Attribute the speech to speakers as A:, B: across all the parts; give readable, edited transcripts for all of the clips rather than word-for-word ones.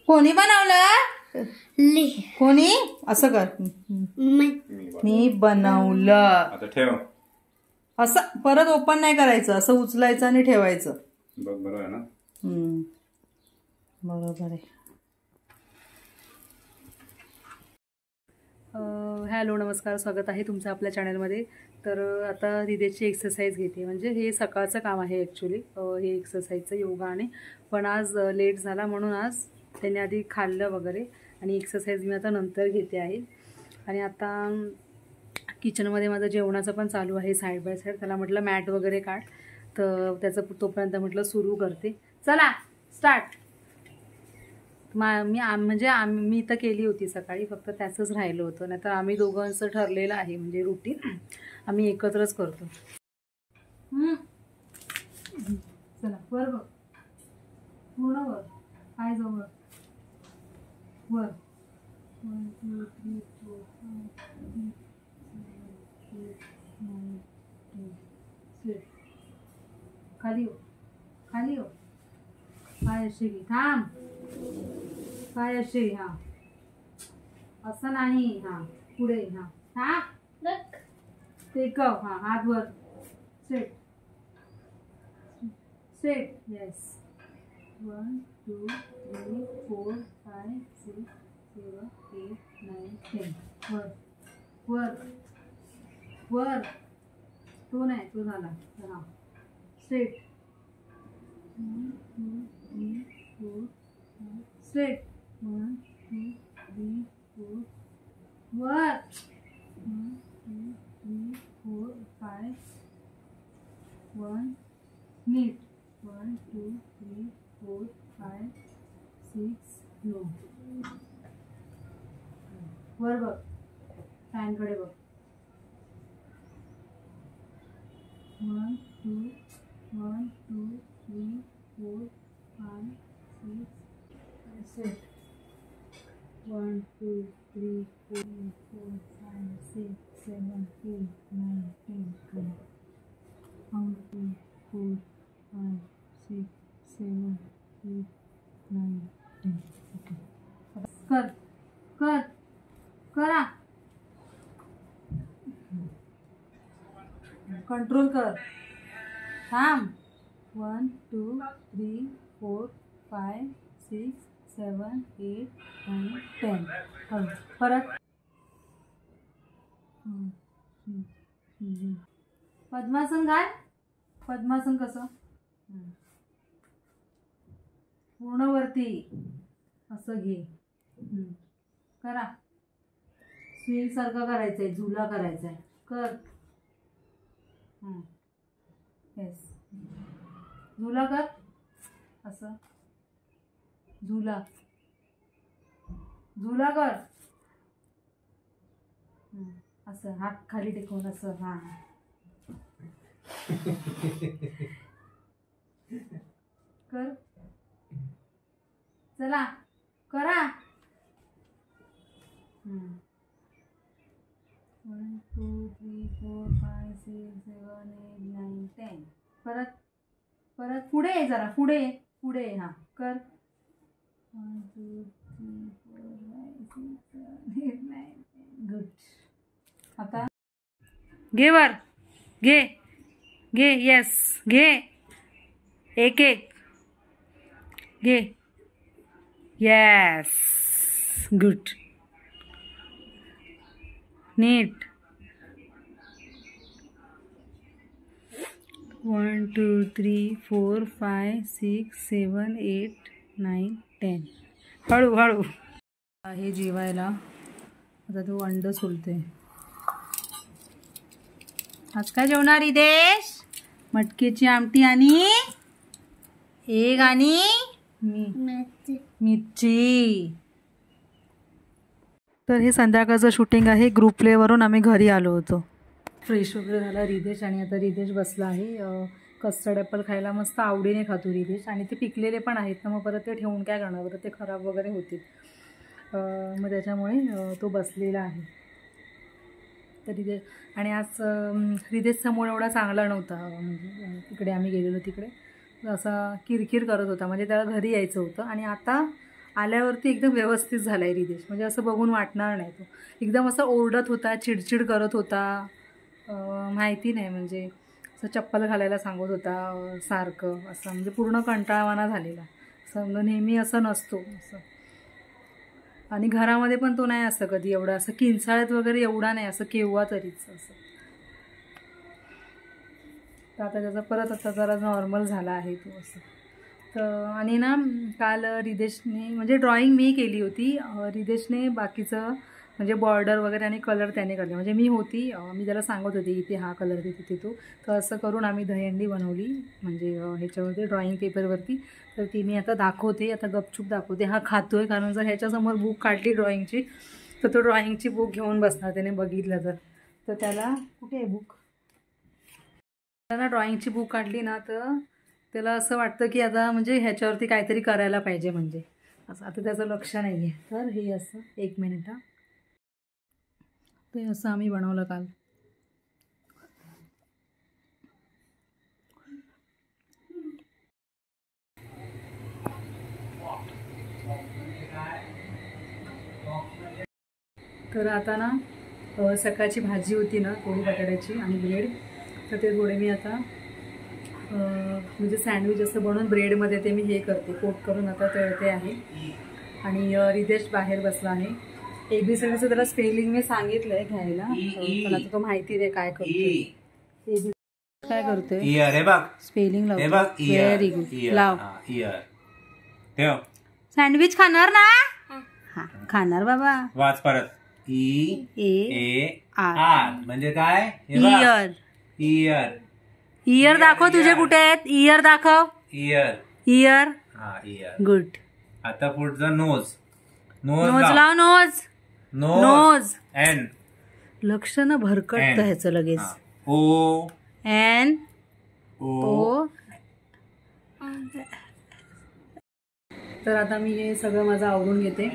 A: कोणी बनवलं? कोणी? असं कर, मी बनवलं.
B: आता ठेव.
A: असं परत ओपन नाही करायचं, असं उचलायचं आणि ठेवायचं.
B: बरोबर आहे ना?
A: बरोबर आहे. हॅलो, नमस्कार, स्वागत आहे तुमचं आपल्या चॅनलमध्ये. तर आता रिदेशची एक्सरसाइज घेते, म्हणजे हे सकाळचं काम आहे ॲक्च्युली, हे एक्सरसाइजचं योगा. आणि पण आज लेट झाला म्हणून आज त्यांनी आधी खाल्लं वगैरे, आणि एक्सरसाइज मी आता नंतर घेते आहे. आणि आता किचनमध्ये माझं जेवणाचं पण चालू आहे साईड बाय साईड. त्याला म्हटलं मॅट वगैरे काढ, तर त्याचं तोपर्यंत म्हटलं सुरू करते. चला स्टार्ट. मी तर केली होती सकाळी, फक्त त्याचंच राहिलं होतं. नाहीतर आम्ही दोघांचं ठरलेलं आहे, म्हणजे रुटीन आम्ही एकत्रच करतो. चला वर बघ, पूर्ण वर, पाय जवळ वर. 1 2 3 4 5 6 7 8 9 10. खाली हो, खाली हो. पाय असे घे, थांब. पाय असे, हा असं नाही, हा पुढे, हा टेकव, हा हात वर, स्ट्रेट स्ट्रेट. येस. 1 2 3 4 5 6 7 8 9 10. वर वर वर. तो नाही, तो झाला. हा स्ट्रेट. 1 2 3 4 5 स्ट्रेट. 1 2 3 4 वर. 1 2 3 4 5 1 नीट. 1 2 3 4 5 6 नो. वर बघ, फॅनकडे बघ. 1 2 1 2 3 4 5 6 7 1 2 3 4 5 6 7 8 9 10. 1 2 4 5 6 7 8 9 10. ओके, कर कर करा. कंट्रोल कर. थांब. 1 2 3 4 5 6 7 8 9 10. परत. पद्मासन काय? पद्मासन कसं? पूर्ण वरती असं घे. करा. स्विंग सारखं करायचंय, झुला करायचाय. कर. येस, झुला कर. असं झुला, झुला कर. असं हात खाली टेकवून असं. हा कर. चला करा. 1 2 3 4 5 6 7 8 9 10. परत परत पुढे, जरा पुढे पुढे. हा कर. 1 2 3 4 5 6 7 8 9 10. गुड. आता घे वर, घे घे. येस, घे. एक एक घे. Yes, good. नीट. 1 2 3 4 5 6 7 8 9 10. हळू हळू. आहे जेवायला. आता तो अंड सोलते. आज काय जेवणार रिदेश? मटकीची आमटी आणि एग आणि मिरची. तर हे संध्याकाळचं शूटिंग आहे. ग्रुप प्लेवरून आम्ही घरी आलो होतो. फ्रेश वगैरे झाला रिदेश, आणि आता रिदेश बसला आहे. कस्टर्ड ॲपल खायला मस्त आवडीने खातो रिदेश. आणि ते पिकलेले पण आहेत ना, मग परत ते ठेवून काय करणार, परत ते खराब वगैरे होतील. मग त्याच्यामुळे तो बसलेला आहे. तर रिदेश, आणि आज रिदेशचा मूड एवढा चांगला नव्हता. म्हणजे तिकडे आम्ही गेलेलो तिकडे असा किरकिर करत होता, म्हणजे त्याला घरी यायचं होतं. आणि आता आल्यावरती एकदम व्यवस्थित झाला आहे रिदेश, म्हणजे असं बघून वाटणार नाही. तो एकदम असं ओरडत होता, चिडचिड करत होता, माहिती नाही म्हणजे असं चप्पल घालायला सांगत होता सारखं, असं म्हणजे पूर्ण कंटाळवाणा झालेला. असं नेहमी असं नसतो असं. आणि घरामध्ये पण तो नाही असं कधी एवढा असं किंचाळत वगैरे एवढा नाही, असं केव्हा तरीच असं. तर आता त्याचा परत आता जरा नॉर्मल झाला आहे तो असं. तर आणि ना काल रिदेशने म्हणजे ड्रॉइंग मी केली होती, रिदेशने बाकीचं म्हणजे बॉर्डर वगैरे आणि कलर त्याने काढले. म्हणजे मी त्याला सांगत होते इथे हा कलर देते तिथे तो. तर असं करून आम्ही दहीहंडी बनवली म्हणजे ह्याच्यावरती ड्रॉइंग पेपरवरती. तर ती मी आता दाखवते, आता गपचूप दाखवते. हा खातो आहे, कारण जर ह्याच्यासमोर बुक काढली ड्रॉइंगची तर तो ड्रॉइंगची बुक घेऊन बसणार त्याने बघितलं तर त्याला कुठे आहे बुक, त्याला ड्रॉइंगची बुक काढली ना तर त्याला असं वाटतं की आता म्हणजे ह्याच्यावरती काहीतरी करायला पाहिजे म्हणजे असं. आता त्याचं लक्ष नाही आहे. तर हे असं 1 मिनिट ते असं आम्ही बनवलं काल. तर आता ना सकाळची भाजी होती ना थोडी बटाट्याची आणि ब्रेड, तर ते थोडे मी आता म्हणजे सँडविच असं बनवून ब्रेडमध्ये ते मी हे करते, कोट करून आता तळते आहे. आणि रिदेश बाहेर बसला आहे. ABCDचं त्याला स्पेलिंग मी सांगितलं आहे घ्यायला, पण आता तो माहिती दे काय करतोय. काय करतोय स्पेलिंग लाव. व्हेरी गुड, लाव. सँडविच खाणार ना? हा खाणार बाबा.
B: वाच परत. EAR म्हणजे काय?
A: इयर.
B: इयर.
A: इयर दाखव तुझे कुठे आहेत, इयर दाखव.
B: इयर.
A: इयर.
B: हा इयर.
A: गुड.
B: आता पुढचं नोज.
A: नोज लाव. नोज. नोज.
B: एन.
A: लक्ष ना भरकटतं ह्याचं लगेच.
B: ओ.
A: एन. ओ. तर आता मी हे सगळं माझं आवरून घेते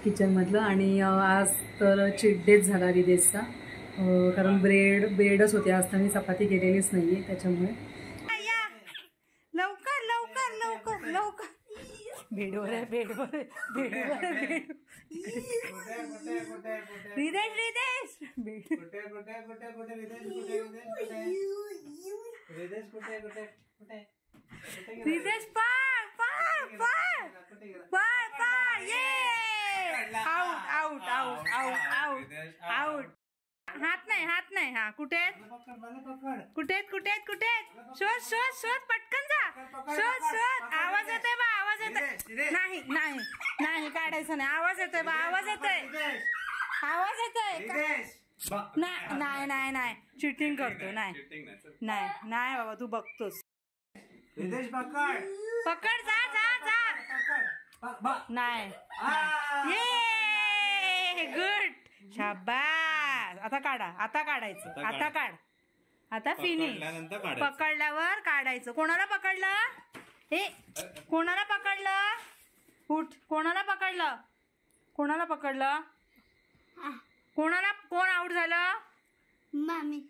A: किचनमधलं. आणि आज तर चीट डेच झाला रिदेशचा, कारण ब्रेडच होते आज, तर मी चपाती केलेलीच नाही आहे त्याच्यामुळे. लवकर लवकर लवकर लवकर. बेडवर आहे, बेडवर आहे, बेडवर आहे, बेड. रिदेश रिदेश पाळ पाळ पाळ पाळ पाळ. ये out out out out out out. हात नाही. हा कुठे शोध शोध शोध, पटकन जा. शोध. आवाज येतोय बा, आवाज येतोय. नाही नाही नाही काढायचं नाही. आवाज येतोय बा, आवाज येतोय. नाही नाही नाही चिटिंग करतो. नाही नाही नाही बाबा, तू बघतोस. पकड. जा. नाही. ये गुड, शाबास. आता काढायचं. आता काढ. आता फिनिश. पकडल्यावर काढायचं. कोणाला पकडलं? कोणाला पकडलं? उठ. कोणाला पकडलं? कोण आउट झालं? मम्मी.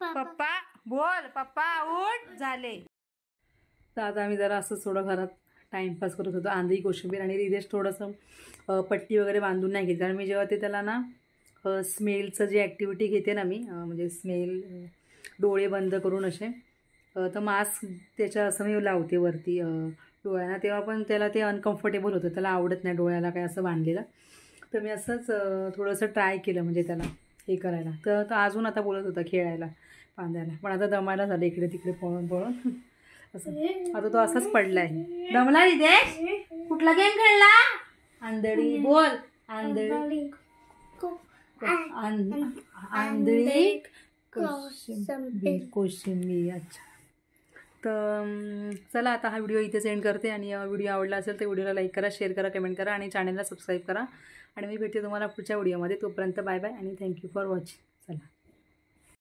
A: पप्पा. बोल पप्पा आउट झाले. तर आता आम्ही जरा असं थोडं घरात टाइमपास करत होतो. आंधी कोशिंबीर आणि रिदेश थोडंसं पट्टी वगैरे बांधून नाही घेत, कारण मी जेव्हा ते त्याला ना स्मेलचं जी ॲक्टिव्हिटी घेते ना मी, म्हणजे स्मेल डोळे बंद करून असे, तर मास्क त्याच्या असं मी लावते वरती डोळ्यांना, तेव्हा पण त्याला ते अनकम्फर्टेबल होतं, त्याला आवडत नाही डोळ्याला काय असं बांधलेलं. तर मी असंच थोडंसं ट्राय केलं म्हणजे त्याला हे करायला. तर अजून आता बोलत होता खेळायला बांधायला, पण आता दमायला झालं इकडे तिकडे पळून असं. आता तो असाच पडला आहे. दमला रिदेश? कुठला गेम खेळला? आंधळी. बोल. आंधळी कोशिंबीर. अच्छा. तर चला आता हा व्हिडिओ इथे सेंड करते. आणि व्हिडिओ आवडला असेल तर व्हिडिओला लाईक करा, शेअर करा, कमेंट करा आणि चॅनलला सबस्क्राईब करा. आणि मी भेटते तुम्हाला पुढच्या व्हिडिओमध्ये. तोपर्यंत बाय बाय आणि थँक्यू फॉर वॉचिंग. चला.